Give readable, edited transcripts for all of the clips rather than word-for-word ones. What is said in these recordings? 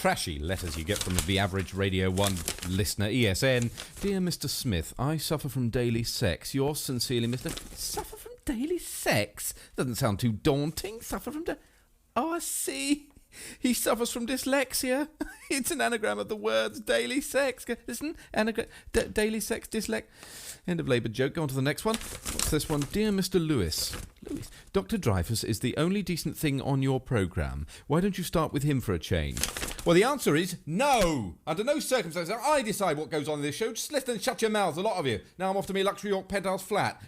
trashy letters you get from the average Radio 1 listener. ESN. Dear Mr. Smith, I suffer from daily sex. Yours sincerely, Mr. Suffer from daily sex? Doesn't sound too daunting. Suffer from Oh, I see. He suffers from dyslexia. It's an anagram of the words daily sex. Listen, anagram, daily sex, End of labour joke. Go on to the next one. What's this one? Dear Mr. Lewis. Dr. Dreyfuss is the only decent thing on your programme. Why don't you start with him for a change? Well, the answer is no. Under no circumstances. I decide what goes on in this show. Just listen and shut your mouths, a lot of you. Now I'm off to my luxury York penthouse flat.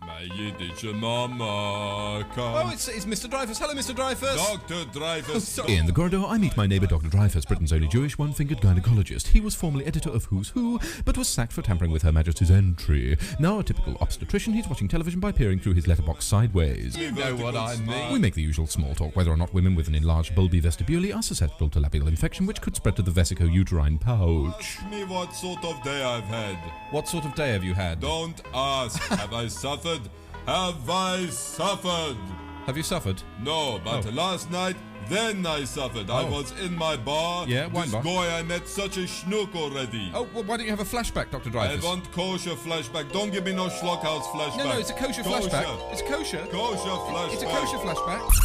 My Yiddish mama come. Oh, it's Mr. Dreyfuss. Hello, Mr. Dreyfuss. Dr. Dreyfuss. In the corridor, I meet my neighbour Dr. Dreyfuss, Britain's only Jewish one-fingered gynecologist. He was formerly editor of Who's Who, but was sacked for tampering with Her Majesty's entry. Now a typical obstetrician, he's watching television by peering through his letterbox sideways. You know what I mean. We make the usual small talk, whether or not women with an enlarged bulby vestibule are susceptible to labial infection, which could spread to the vesico-uterine pouch. Ask me what sort of day I've had. What sort of day have you had? Don't ask. Have I suffered? Have I suffered? Have you suffered? No, but last night, then I suffered. I was in my bar. Yeah, wine bar. This guy, I met such a schnook already. Oh, well, why don't you have a flashback, Dr. Dreyfuss? I want kosher flashback. Don't give me no schlockhouse flashback. No, it's a kosher flashback. It's kosher. Kosher flashback. It's a kosher flashback.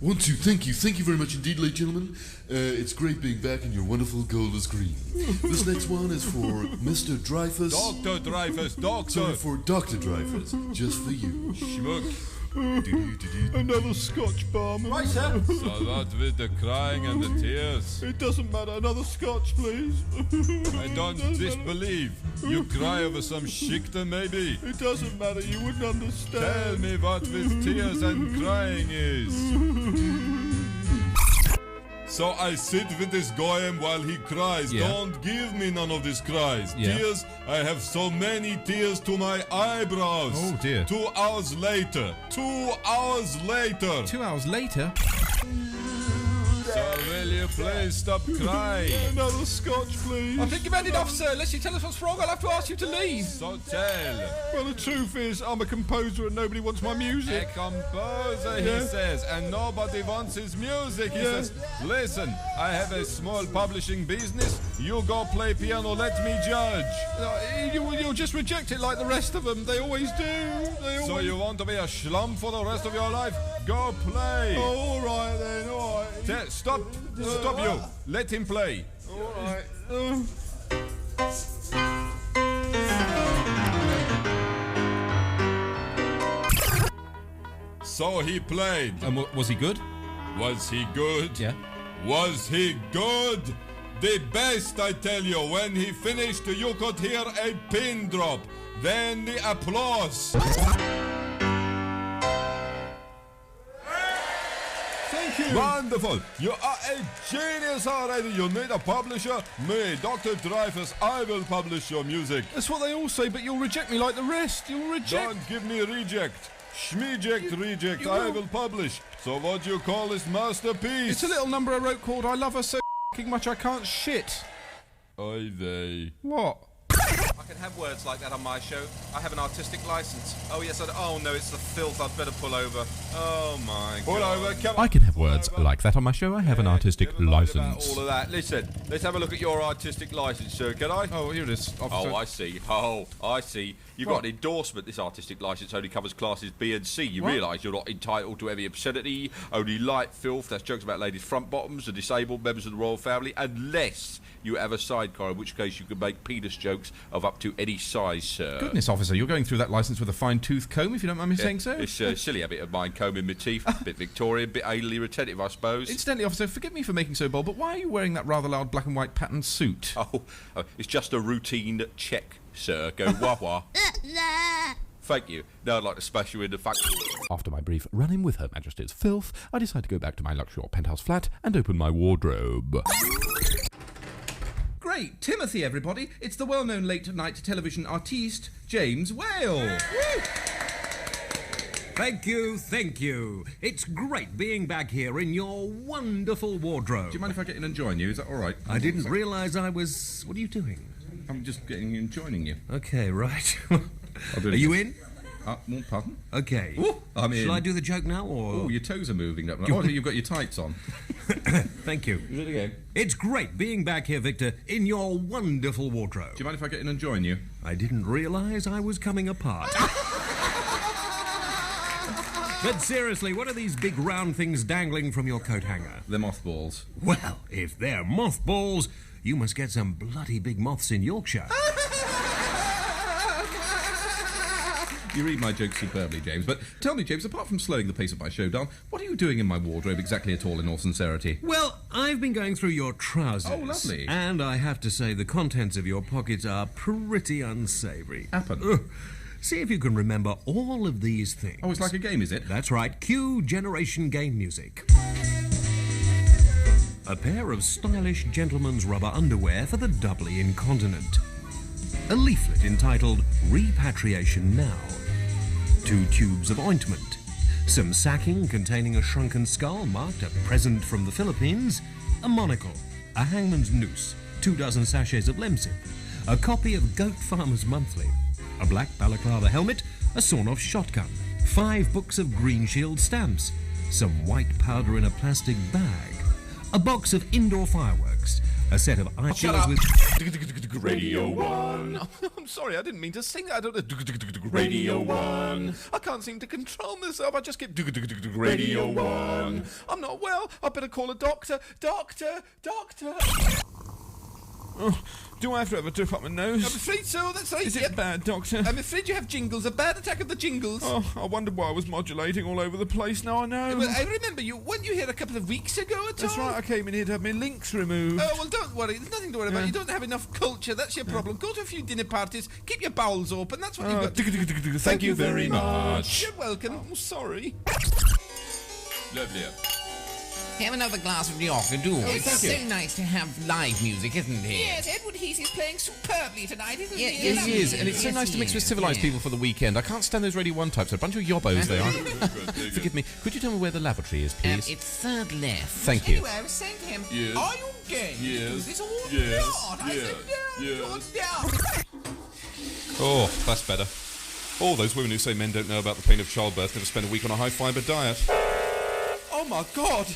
Thank you very much indeed, ladies and gentlemen. It's great being back in your wonderful Golders Green. This next one is for Mr. Dreyfuss. Dr. Dreyfuss, doctor. Sorry, for Dr. Dreyfuss, just for you. Schmuck. Another Scotch bomb. Right, sir. So what with the crying and the tears? It doesn't matter. Another Scotch, please. I don't disbelieve. You cry over some shikta, maybe? It doesn't matter. You wouldn't understand. Tell me what with tears and crying is. So I sit with this goyim while he cries. Yeah. Don't give me none of these cries. Yeah. Tears, I have so many tears to my eyebrows. Oh, dear. 2 hours later. 2 hours later. 2 hours later. So will you please stop crying? Another Scotch, please. I think you've had enough, sir. Unless you tell us what's wrong, I'll have to ask you to leave. So tell. Well, the truth is, I'm a composer and nobody wants my A music. composer, Yeah. he says, and nobody wants his music. He says, listen, I have a small publishing business. You go play piano, let me judge. You'll just reject it like the rest of them. They always do. So you want to be a schlum for the rest of your life? Go play. Oh, all right then. All right. Stop you. Let him play. All right. So he played. And was he good? Was he good? Yeah. Was he good? The best, I tell you. When he finished, you could hear a pin drop. Then the applause. Thank you. Wonderful. You are a genius already. You need a publisher. Me, Dr. Dreyfuss, I will publish your music. That's what they all say, but you'll reject me like the rest. You'll reject. Don't give me reject. Schmeject, reject. I will publish. So what do you call this masterpiece? It's a little number I wrote called I Love Her So F***ing Much I Can't Shit. Oy vey. What? I can have words like that on my show. I have an artistic license. Oh, yes, oh, no, it's the filth. I'd better pull over. Oh, my God. Pull over, come I can have words like that on my show. I have an artistic Never mind about license. all of that. Listen, let's have a look at your artistic license, sir, can I? Oh, here it is. Officer. Oh, I see. Oh, I see. You've got an endorsement. This artistic licence only covers classes B and C. You realise you're not entitled to any obscenity, only light filth. That's jokes about ladies' front bottoms, the disabled members of the royal family, unless you have a sidecar, in which case you can make penis jokes of up to any size, sir. Goodness, officer, you're going through that licence with a fine-tooth comb, if you don't mind me saying so. It's a silly habit of mine, combing my teeth. A bit Victorian, a bit anally retentive, I suppose. Incidentally, officer, forgive me for making so bold, but why are you wearing that rather loud black and white patterned suit? Oh, it's just a routine check, sir. Go wah-wah. Thank you. Now I'd like to smash you in the fuck. After my brief run-in with Her Majesty's filth, I decide to go back to my luxury penthouse flat and open my wardrobe. Great, Timothy, everybody. It's the well-known late-night television artiste, James Whale. Thank you. It's great being back here in your wonderful wardrobe. Do you mind if I get in and join you? Is that all right? I didn't realise I was... What are you doing? I'm just getting in and joining you. Okay, right. I'll do Are it you again. in? Pardon? Okay. Ooh, I'm in. Shall I do the joke now, or...? Oh, your toes are moving up. Oh, you've got your tights on. Thank you. Do it again. It's great being back here, Victor, in your wonderful wardrobe. Do you mind if I get in and join you? I didn't realise I was coming apart. But seriously, what are these big round things dangling from your coat hanger? They're mothballs. Well, if they're mothballs, you must get some bloody big moths in Yorkshire. You read my jokes superbly, James. But tell me, James, apart from slowing the pace of my show down, what are you doing in my wardrobe exactly at all, in all sincerity? Well, I've been going through your trousers. Oh, lovely. And I have to say the contents of your pockets are pretty unsavoury. Happen. Ugh. See if you can remember all of these things. Oh, it's like a game, is it? That's right. Cue generation game music. A pair of stylish gentleman's rubber underwear for the doubly incontinent. A leaflet entitled Repatriation Now. 2 tubes of ointment. Some sacking containing a shrunken skull marked a present from the Philippines. A monocle. A hangman's noose. 2 dozen sachets of Lemsip. A copy of Goat Farmer's Monthly. A black balaclava helmet. A sawn-off shotgun. 5 books of Green Shield stamps. Some white powder in a plastic bag. A box of indoor fireworks. A set of eye chillers with... Radio 1. I'm sorry, I didn't mean to sing that. I don't know. Radio 1. I can't seem to control myself. I just keep... Radio 1. I'm not well. I better call a doctor. Doctor. Oh, do I have to have a drip up my nose? I'm afraid so, that's right. Is it bad, Doctor? I'm afraid you have jingles. A bad attack of the jingles. Oh, I wondered why I was modulating all over the place. Now I know. Well, I remember you. Weren't you here a couple of weeks ago at all? That's right, I came in here to have my links removed. Oh, well, don't worry. There's nothing to worry about. You don't have enough culture. That's your problem. Go to a few dinner parties. Keep your bowels open. That's what you've got to do. Thank you very much. You're welcome. Oh, sorry. Lovely. Have another glass of Yorkshire, do. It's so nice to have live music, isn't it? Yes, Edward Heath is playing superbly tonight, isn't he? Yes, he is, and it's so nice to mix with civilised people for the weekend. I can't stand those Radio 1 types. They're a bunch of yobbos, they are. Forgive me. Could you tell me where the lavatory is, please? It's third left. Thank you. Anyway, I was saying to him, Yes. are you gay? Yes. Do this all Yes. not. I said, no, Yes. down. Oh, that's better. All those women who say men don't know about the pain of childbirth never spend a week on a high-fibre diet. Oh, my God.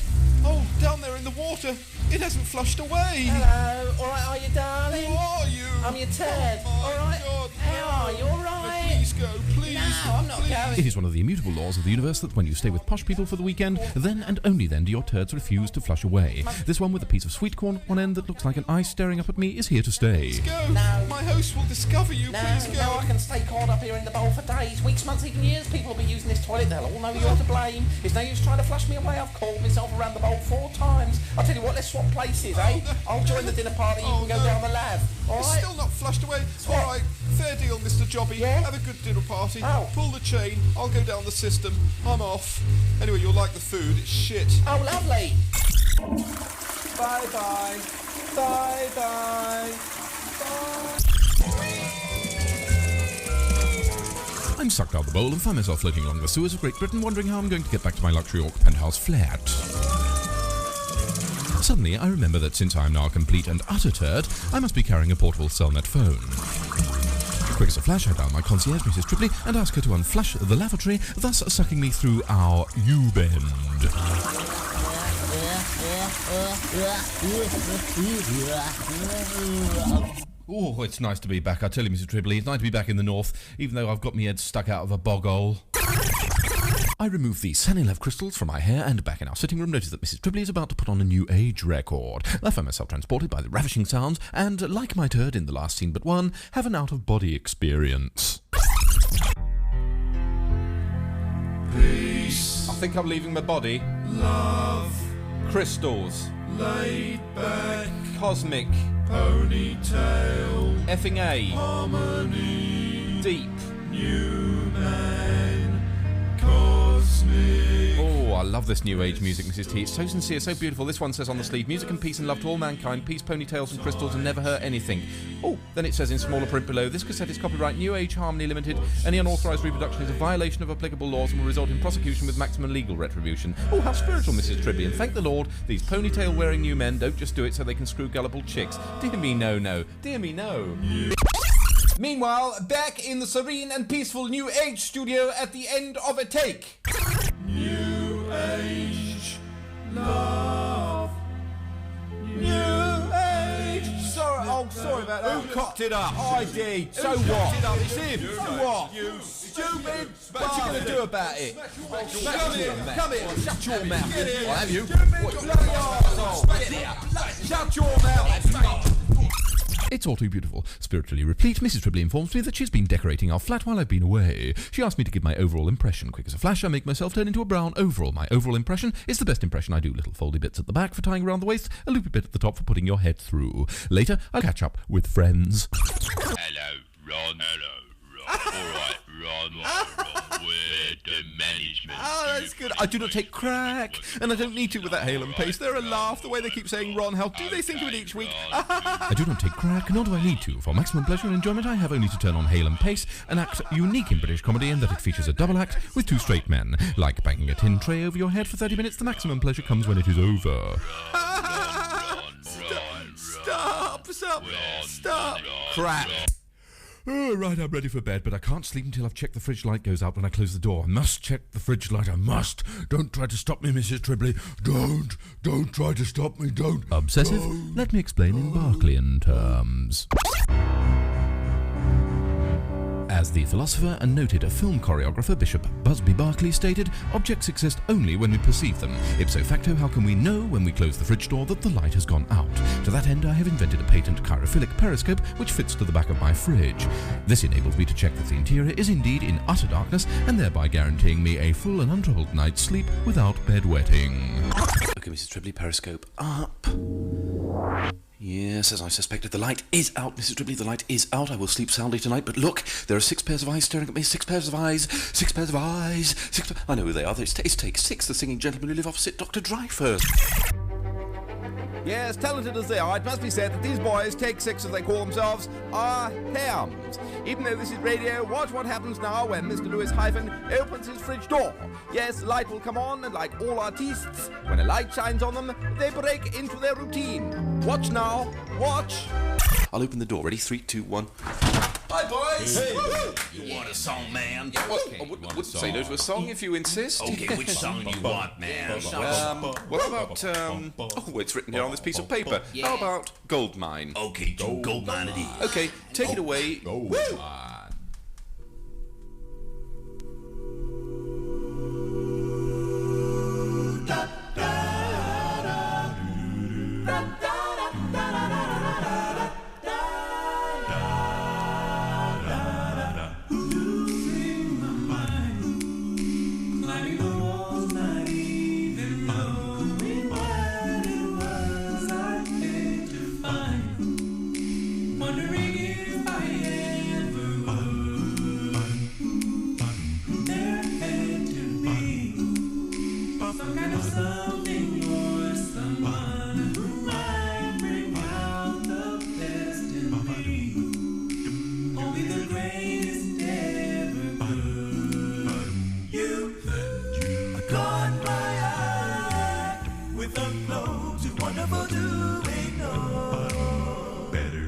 Oh, down there in the water. It hasn't flushed away. Hello, all right, are you, darling? Who are you? I'm your turd. Oh, All right. God. How are you? All right? Please go, please. No, I'm not going. It is one of the immutable laws of the universe that when you stay with posh people for the weekend, then and only then do your turds refuse to flush away. This one with a piece of sweet corn at one end that looks like an eye staring up at me is here to stay. Go. No. My host will discover you. Please go. No, I can stay coiled up here in the bowl for days, weeks, months, even years. People will be using this toilet. They'll all know you're to blame. It's no use trying to flush me away. I've called myself around the bowl 4 times. I'll tell you what, let's swap places, eh? I'll join the dinner party. You can go down the lab. All It's right? still not flushed away. All right, fair deal, Mr. Jobby. Yeah? Have a good dinner party. Oh. Pull the chain. I'll go down the system. I'm off. Anyway, you'll like the food. It's shit. Oh, lovely. Bye-bye. Bye-bye. I'm sucked out of the bowl and find myself floating along the sewers of Great Britain, wondering how I'm going to get back to my luxury York penthouse flat. Suddenly, I remember that since I am now a complete and utter turd, I must be carrying a portable Cellnet phone. Quick as a flash, I dial my concierge, Mrs. Tripley, and ask her to unflush the lavatory, thus sucking me through our U-bend. Oh, it's nice to be back. I tell you, Mrs. Tripley, it's nice to be back in the north, even though I've got my head stuck out of a bog hole. I remove the Sunny Love crystals from my hair and back in our sitting room notice that Mrs. Tripley is about to put on a new age record. I find myself transported by the ravishing sounds and, like my turd in the last scene but one, have an out-of-body experience. Peace, I think I'm leaving my body. love, Crystals. laid back, Cosmic. ponytail, Effing A. harmony, Deep. new man, cosmic. Oh, I love this new age music, Mrs. T. It's so sincere, so beautiful. This one says on the sleeve, music and peace and love to all mankind, peace, ponytails and crystals and never hurt anything. Oh, then it says in smaller print below, this cassette is copyright New Age Harmony Limited. Any unauthorised reproduction is a violation of applicable laws and will result in prosecution with maximum legal retribution. Oh, how spiritual, Mrs. Tribby, and thank the Lord, these ponytail-wearing new men don't just do it so they can screw gullible chicks. Dear me, no, no. Dear me, no. Meanwhile, back in the serene and peaceful New Age studio at the end of a take. New Age love. New Age. Sorry about that. Who cocked it up? I did. So Who what? cocked it up? It's him. So what? You Stupid. What you going to do about it? Come here. Shut your mouth. Get here. I'll have you. What, you bloody arsehole. Get here. Shut your mouth. It's all too beautiful. Spiritually replete, Mrs. Tribbley informs me that she's been decorating our flat while I've been away. She asked me to give my overall impression. Quick as a flash, I make myself turn into a brown overall. My overall impression is the best impression I do. Little foldy bits at the back for tying around the waist, a loopy bit at the top for putting your head through. Later, I'll catch up with friends. Hello, Ron. All right, Ron, we're the management. Oh, that's good. I do not take crack, and I don't need to with that hail and pace. They're a laugh, the way they keep saying, Ron, how do they think of it each week? I do not take crack, nor do I need to. For maximum pleasure and enjoyment, I have only to turn on Hail and Pace, an act unique in British comedy in that it features a double act with two straight men. Like banging a tin tray over your head for 30 minutes, the maximum pleasure comes when it is over. Stop. Crap. Oh, right, I'm ready for bed, but I can't sleep until I've checked the fridge light goes out when I close the door. I must check the fridge light, I must. Don't try to stop me, Mrs. Tribbley. Don't try to stop me, don't. Obsessive? Don't. Let me explain in Berkeleyan terms. As the philosopher and noted film choreographer Bishop Busby Berkeley stated, objects exist only when we perceive them. Ipso facto, how can we know when we close the fridge door that the light has gone out? To that end, I have invented a patent chirophilic periscope which fits to the back of my fridge. This enables me to check that the interior is indeed in utter darkness and thereby guaranteeing me a full and untroubled night's sleep without bedwetting. Okay, Mrs. Tribbley, periscope up. Yes, as I suspected, the light is out, Mrs. Tribbley, the light is out. I will sleep soundly tonight, but look, there are 6 pairs of eyes staring at me, 6 pairs of eyes, 6 pairs of eyes, I know who they are, it's take 6, the singing gentlemen who live opposite Dr. Dreyfuss. Yes, talented as they are, it must be said that these boys, Take 6 as they call themselves, are hams. Even though this is radio, watch what happens now when Mr. Lewis Hyphen opens his fridge door. Yes, the light will come on, and like all artistes, when a light shines on them, they break into their routine. Watch now, watch. I'll open the door, ready? 3, 2, 1. Hi, boys! Hey. You want a song, man? Yeah, well, I wouldn't say no to a song if you insist. Okay, which song do you want, man? What about, oh, it's written here on this piece of paper. Yeah. How about Goldmine? Okay, Goldmine it is. Okay, take it away. Goldmine.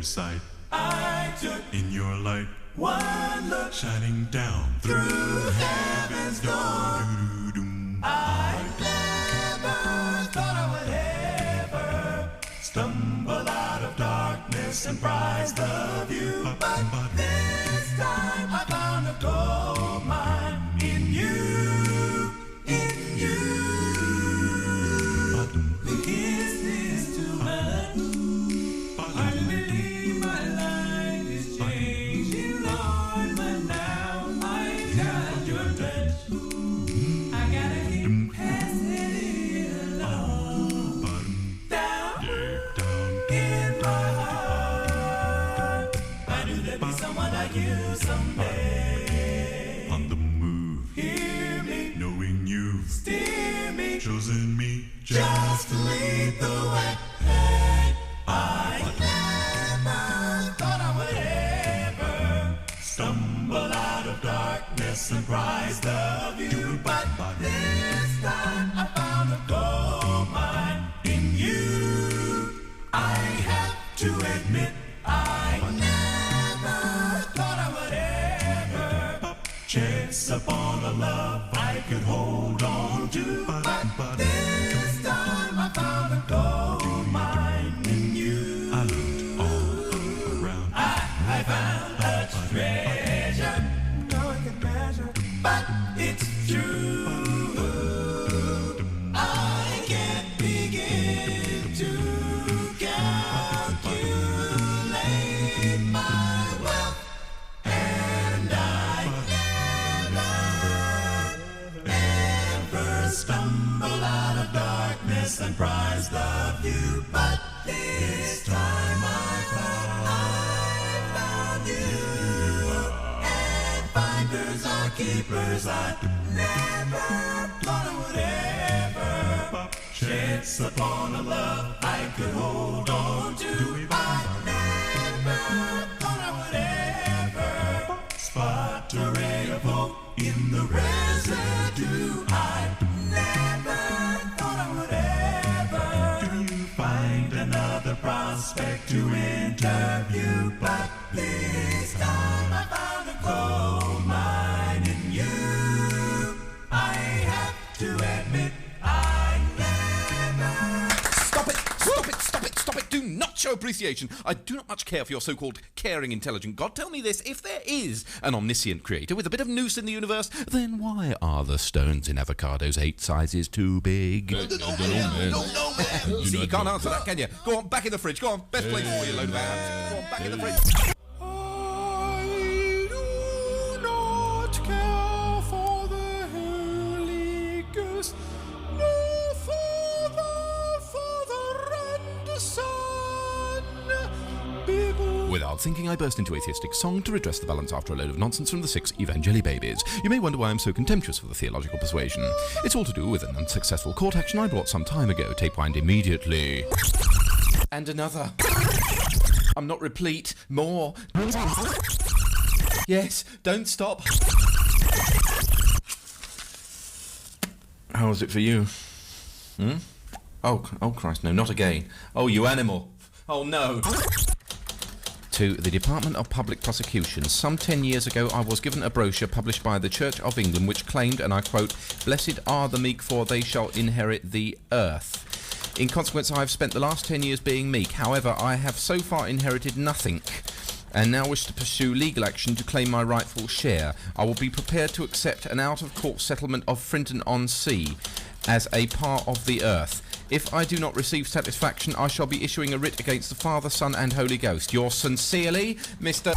Sight I took in your light, one look shining down through heaven's door. I never thought I would ever stumble out of darkness and prize the view, but this time I found a gold mine in you, in you. Is this too much? I believe my life is changing, Lord, but now I got your touch. I gotta keep passing it along, down in my heart. I knew there'd be someone like you someday. On the move, hear me, knowing you've steer me, chosen me just to lead the way. I never thought I would ever stumble out of darkness and prize the view, but this time I found a gold mine in you. I have to admit I never thought chance upon a love I could hold on to. But this time I found a gold mine in you. I looked all around. I found a treasure. No one can measure, but it's true. I can't begin to calculate my wealth, and I never ever stumble out of darkness and prize the view. But this time I found you, and finders are keepers. I never thought I would ever chance upon a love I could hold on to. I never thought I would ever spot a ray of hope in the residue. I never thought I would ever find another prospect to interview. But this time I found a gold mine in you. I have to admit I never... Stop it! Stop it! Stop it! Stop it! Do not show appreciation. I do not much care for your so-called caring, intelligent God. Tell me this, if there is an omniscient creator with a bit of nous in the universe, then why are the stones in Avocado's 8 sizes too big? No, man. See, you can't answer that, can you? Go on, back in the fridge. Go on, best place for you, load of ants. Go on, back in the fridge. I do not care for the Holy Ghost, nor for the Father and Son. Without thinking, I burst into atheistic song to redress the balance after a load of nonsense from the 6 Evangeli babies. You may wonder why I'm so contemptuous of the theological persuasion. It's all to do with an unsuccessful court action I brought some time ago. Tape wind immediately. And another. I'm not replete. More. Yes, don't stop. How was it for you? Oh Christ, no, not again. Oh, you animal. Oh, no. To the Department of Public Prosecutions. Some 10 years ago, I was given a brochure published by the Church of England which claimed, and I quote, "Blessed are the meek, for they shall inherit the earth." In consequence, I have spent the last 10 years being meek. However, I have so far inherited nothing, and now wish to pursue legal action to claim my rightful share. I will be prepared to accept an out-of-court settlement of Frinton-on-Sea as a part of the earth. If I do not receive satisfaction, I shall be issuing a writ against the Father, Son and Holy Ghost. Yours sincerely, Mr.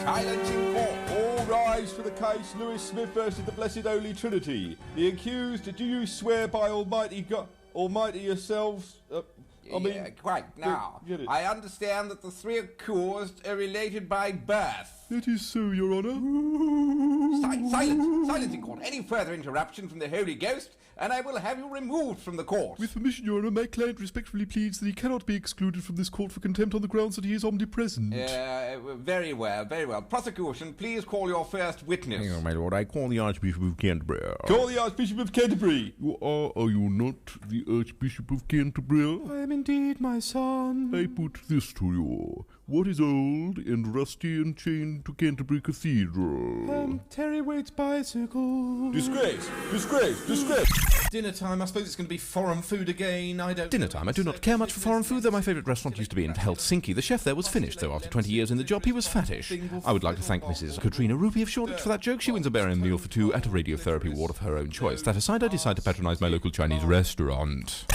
Silence in court. All rise for the case Lewis Smith versus the Blessed Holy Trinity. The accused, do you swear by Almighty God, Almighty yourselves? Quite. Now, I understand that the 3 accused are related by birth. That is so, Your Honour. Silence in court. Any further interruption from the Holy Ghost, and I will have you removed from the court. With permission, Your Honour, my client respectfully pleads that he cannot be excluded from this court for contempt on the grounds that he is omnipresent. Very well, very well. Prosecution, please call your first witness. Hang on, my lord. I call the Archbishop of Canterbury. Call the Archbishop of Canterbury. You are you not the Archbishop of Canterbury? I am indeed, my son. I put this to you. What is old and rusty and chained to Canterbury Cathedral? Terry Waite's bicycle. Disgrace! Disgrace! Disgrace! Dinner time. I suppose it's going to be foreign food again. I don't. Dinner time. I do not care much for foreign food, though my favourite restaurant used to be in Helsinki. The chef there was finished, though after 20 years in the job he was fattish. I would like to thank Mrs. Katrina Rupee of Shoreditch for that joke. She wins a barium meal for 2 at a radiotherapy ward of her own choice. That aside, I decide to patronise my local Chinese restaurant.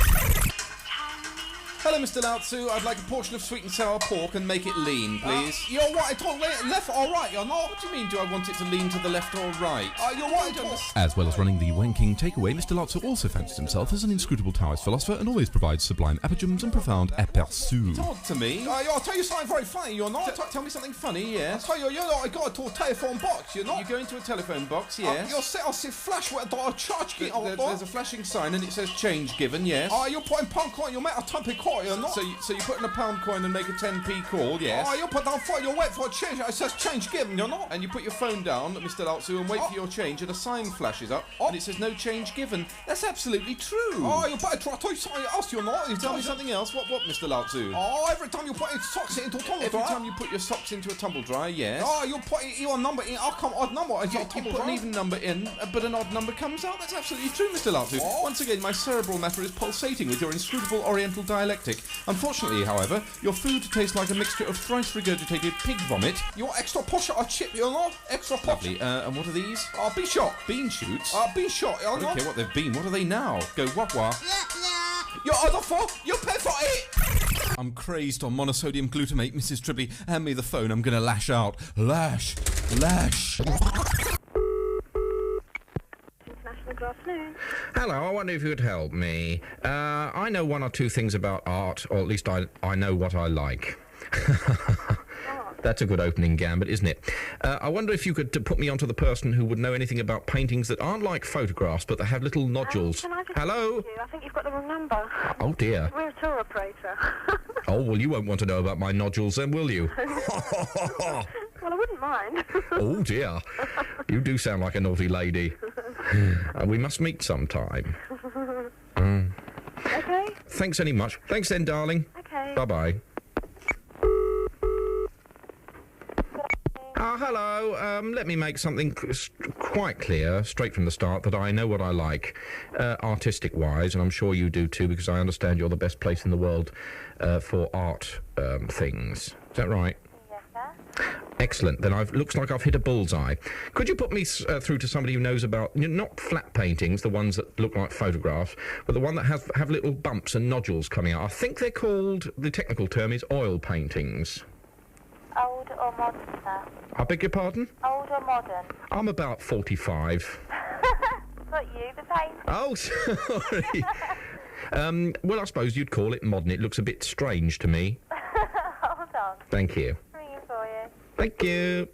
Hello, Mr. Lao-Tzu. I'd like a portion of sweet and sour pork and make it lean, please. You're what? I told left or right, you're not? What do you mean, do I want it to lean to the left or right? You're what? As well as running the wanking takeaway, Mr. Lao-Tzu also fancies himself as an inscrutable Taoist philosopher and always provides sublime apergems and profound aperçus. Talk to me. I'll tell you something very funny, you're not? Tell me something funny, yes. I'll tell you, you're not. I got a telephone box, you're not? You go into a telephone box, yes. I'll see flash with a charge. There's a flashing sign and it says change given, yes. You're putting punk on your metal tumpy court. you're not. So you put in a pound coin and make a 10p call, yes? Oh, you put down for you wait for a change. It says change given, you're not. And you put your phone down, Mr. Laltsu, and wait for your change, and a sign flashes up, and it says no change given. That's absolutely true. Oh, you better try to something else, you're not. You tell me something else. What, Mr. Laltsu? Oh, every time you put your socks into a tumble Every dryer. time you put your socks into a tumble dryer, yes. Oh, you put your number in. I'll come odd number into a You tumble put an dryer. even number in, but an odd number comes out. That's absolutely true, Mr. Laltsu. Oh. Once again, my cerebral matter is pulsating with your inscrutable oriental dialectic. Unfortunately, however, your food tastes like a mixture of thrice regurgitated pig vomit. You're extra posh at a chip, you're not. Extra posh. Lovely. And what are these? Bean shot. Bean shoots? Bean shot, you're I don't not. care what they've been. What are they now? Go wah-wah. You're other for. You pay for it. I'm crazed on monosodium glutamate, Mrs. Tribbley. Hand me the phone. I'm going to lash out. Lash. Lash. Good afternoon. Hello, I wonder if you could help me. I know one or two things about art, or at least I know what I like. That's a good opening gambit, isn't it? I wonder if you could put me onto the person who would know anything about paintings that aren't like photographs, but they have little nodules. Can I just Hello? speak to you? I think you've got the wrong number. Oh, dear. We're a tour operator. Oh, well, you won't want to know about my nodules then, will you? Well, I wouldn't mind. Oh, dear. You do sound like a naughty lady. We must meet sometime. Okay. Thanks any much. Thanks then, darling. Okay. Bye-bye. Hello. Let me make something quite clear, straight from the start, that I know what I like, artistic-wise, and I'm sure you do too, because I understand you're the best place in the world for art things. Is that right? Yes, sir. Excellent. Then looks like I've hit a bullseye. Could you put me through to somebody who knows about, not flat paintings, the ones that look like photographs, but the one that have little bumps and nodules coming out? I think they're called, the technical term is oil paintings. Old or modern, sir? I beg your pardon? Old or modern? I'm about 45. Not you, the same. Oh, sorry. Well, I suppose you'd call it modern. It looks a bit strange to me. Hold on. Thank you. Ringing for you. Thank you.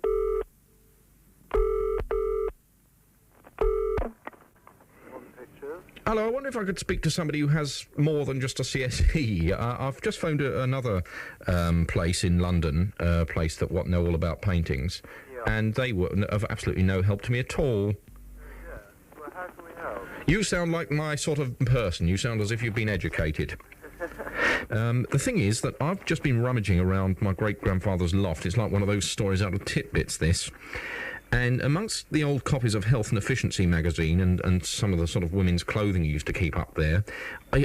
Hello, I wonder if I could speak to somebody who has more than just a CSE. I've just phoned another place in London, a place that know all about paintings, and they were of absolutely no help to me at all. Well, how can we help? You sound like my sort of person. You sound as if you've been educated. The thing is that I've just been rummaging around my great-grandfather's loft. It's like one of those stories out of Titbits, this. And amongst the old copies of Health and Efficiency magazine and some of the sort of women's clothing he used to keep up there,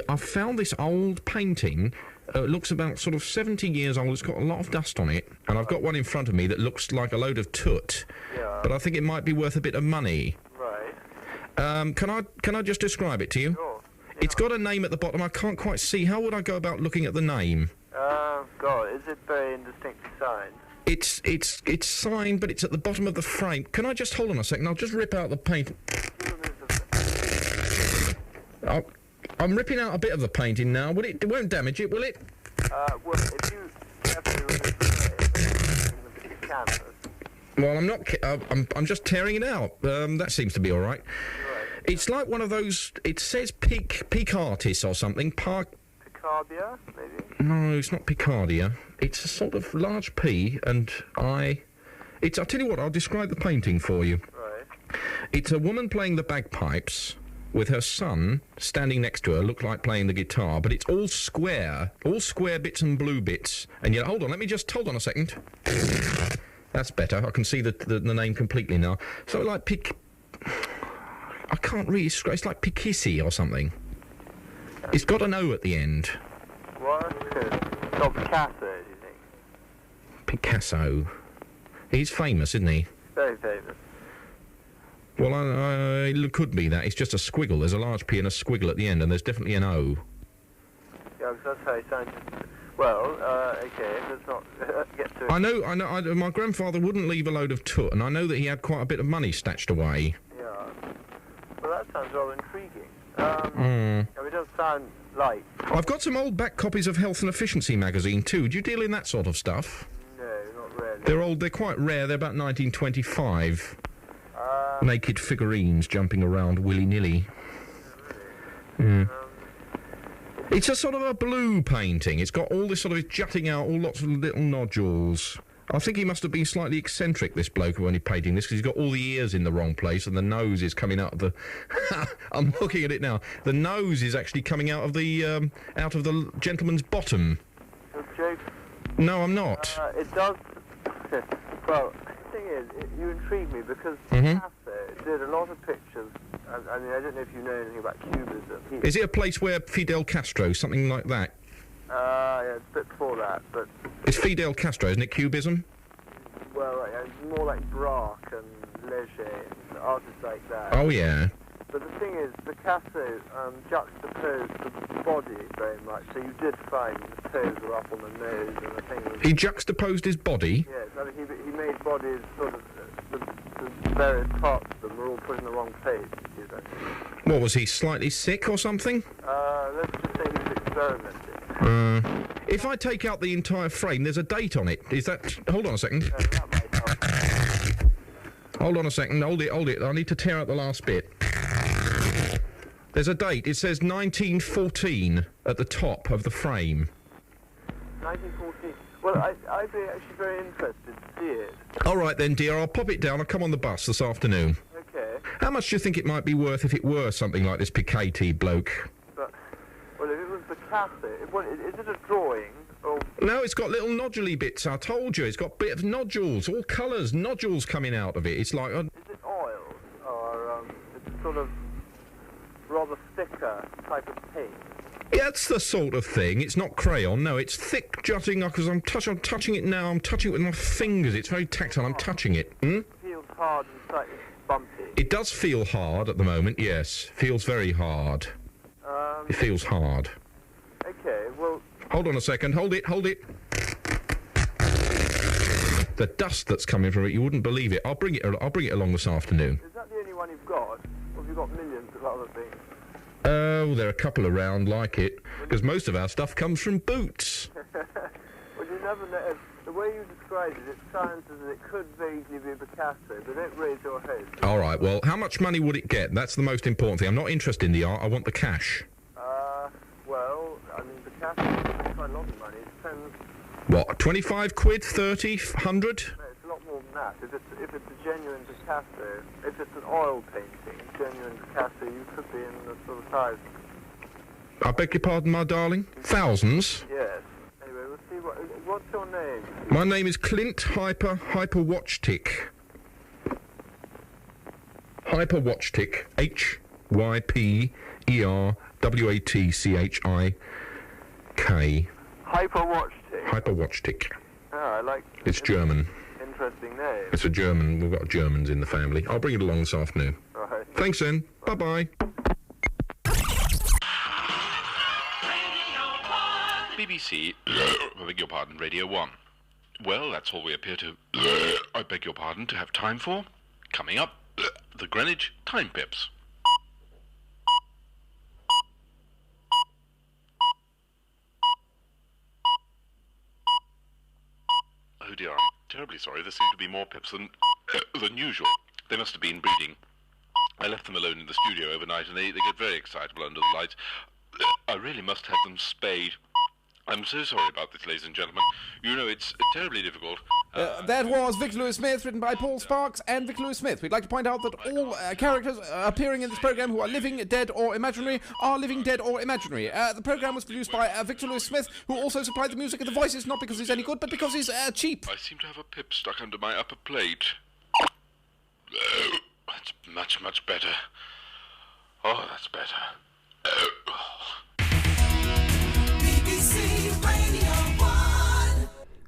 I've found this old painting. It looks about sort of 70 years old. It's got a lot of dust on it. And I've got one in front of me that looks like a load of toot. Yeah. But I think it might be worth a bit of money. Right. Can I just describe it to you? Sure. It's got a name at the bottom. I can't quite see. How would I go about looking at the name? God, is it very indistinctly signed? It's signed, but it's at the bottom of the frame. Can I just hold on a second? I'll just rip out the paint. I'm ripping out a bit of the painting now. It won't damage it, will it? Well, if you have to remove the canvas. Well, I'm not. I'm just tearing it out. That seems to be all right. It's like one of those. It says peak artist or something. Picardia, maybe? No, it's not Picardia. It's a sort of large P, and I'll tell you what, I'll describe the painting for you. Right. It's a woman playing the bagpipes with her son standing next to her, look like playing the guitar, but it's all square bits and blue bits. And yet, hold on a second. That's better. I can see the name completely now. So like I can't really describe. It's like Picissi or something. It's got an O at the end. What? Not Picasso, do you think? Picasso. He's famous, isn't he? Very famous. Well, it could be that. It's just a squiggle. There's a large P and a squiggle at the end, and there's definitely an O. Yeah, because that's how he signed it. Well, okay, let's not get to it. I know, my grandfather wouldn't leave a load of toot, and I know that he had quite a bit of money stashed away. Yeah. Well, that sounds rather intriguing. It does sound light. I've got some old back copies of Health and Efficiency magazine, too. Do you deal in that sort of stuff? No, not really. They're quite rare. They're about 1925. Naked figurines jumping around willy-nilly. Really? Yeah. It It's a sort of a blue painting. It's got all this sort of jutting out, all lots of little nodules. I think he must have been slightly eccentric, this bloke, when he's painting this, because he's got all the ears in the wrong place and the nose is coming out of the... I'm looking at it now. The nose is actually coming out of the gentleman's bottom. Jake? No, I'm not. It does... Well, the thing is, you intrigue me because Mhm. Cafe did a lot of pictures. I mean, I don't know if you know anything about Cubism. Is it a place where Fidel Castro, something like that? Yeah, it's a bit before that, but... It's Fidel Castro, isn't it, Cubism? Well, it's more like Braque and Leger and artists like that. Oh, yeah. But the thing is, Picasso juxtaposed the body very much, so you did find the toes were up on the nose and the thing was... He juxtaposed his body? Yes, I mean, he made bodies sort of... the various parts of them were all put in the wrong place, you know. What, was he slightly sick or something? Let's just say he was experimenting. If I take out the entire frame, there's a date on it. Is that... Hold on a second. Hold on a second. Hold it. I need to tear out the last bit. There's a date. It says 1914 at the top of the frame. 1914. Well, I'd be actually very interested to see it. All right then, dear. I'll pop it down. I'll come on the bus this afternoon. Okay. How much do you think it might be worth if it were something like this Piketty bloke? But, well, if it was Picasso, is it a drawing? Or... No, it's got little noduley bits. I told you. It's got a bit of nodules, all colours, nodules coming out of it. It's like... Is it oil? Or it's sort of rather thicker type of paint? Yeah, it's the sort of thing. It's not crayon. No, it's thick jutting, because I'm touching it now. I'm touching it with my fingers. It's very tactile. I'm touching it. It feels hard and slightly bumpy. It does feel hard at the moment, yes. Feels very hard. It feels hard. Okay, well... Hold on a second. Hold it. The dust that's coming from it, you wouldn't believe it. I'll bring it along this afternoon. Is that the only one you've got? Or have you got millions of other things? Oh, there are a couple around like it, because most of our stuff comes from Boots. Well, you never know. The way you described it, it sounds as if it could vaguely be Picasso, but don't raise your head. All right, well, how much money would it get? That's the most important thing. I'm not interested in the art. I want the cash. Well, I mean, Picasso is quite a lot of money. It depends... What, 25 quid, 30, 100? No, it's a lot more than that. If it's a genuine Picasso, if it's an oil painting, genuine Picasso, you could be in the sort of thousands. I beg your pardon, my darling? Thousands? Yes. Anyway, we'll see what's your name? My name is Clint Hyperwatchtick. Hyperwatchtick. Hyperwatchtik. Hyperwatchtick. Oh, I like... It's German. Interesting name. It's a German. We've got Germans in the family. I'll bring it along this afternoon. All right. Thanks, then. Bye-bye. BBC, I beg your pardon, Radio 1. Well, that's all we appear to, I beg your pardon, to have time for. Coming up, the Greenwich Time Pips. Oh dear, I'm terribly sorry. There seem to be more pips than usual. They must have been breeding. I left them alone in the studio overnight and they get very excitable under the lights. I really must have them spayed. I'm so sorry about this, ladies and gentlemen. You know, it's terribly difficult. That was Victor Lewis Smith, written by Paul Sparks and Victor Lewis Smith. We'd like to point out that all characters appearing in this program who are living, dead, or imaginary are living, dead, or imaginary. The program was produced by Victor Lewis Smith, who also supplied the music and the voices, not because he's any good, but because he's cheap. I seem to have a pip stuck under my upper plate. That's much, much better. Oh, that's better.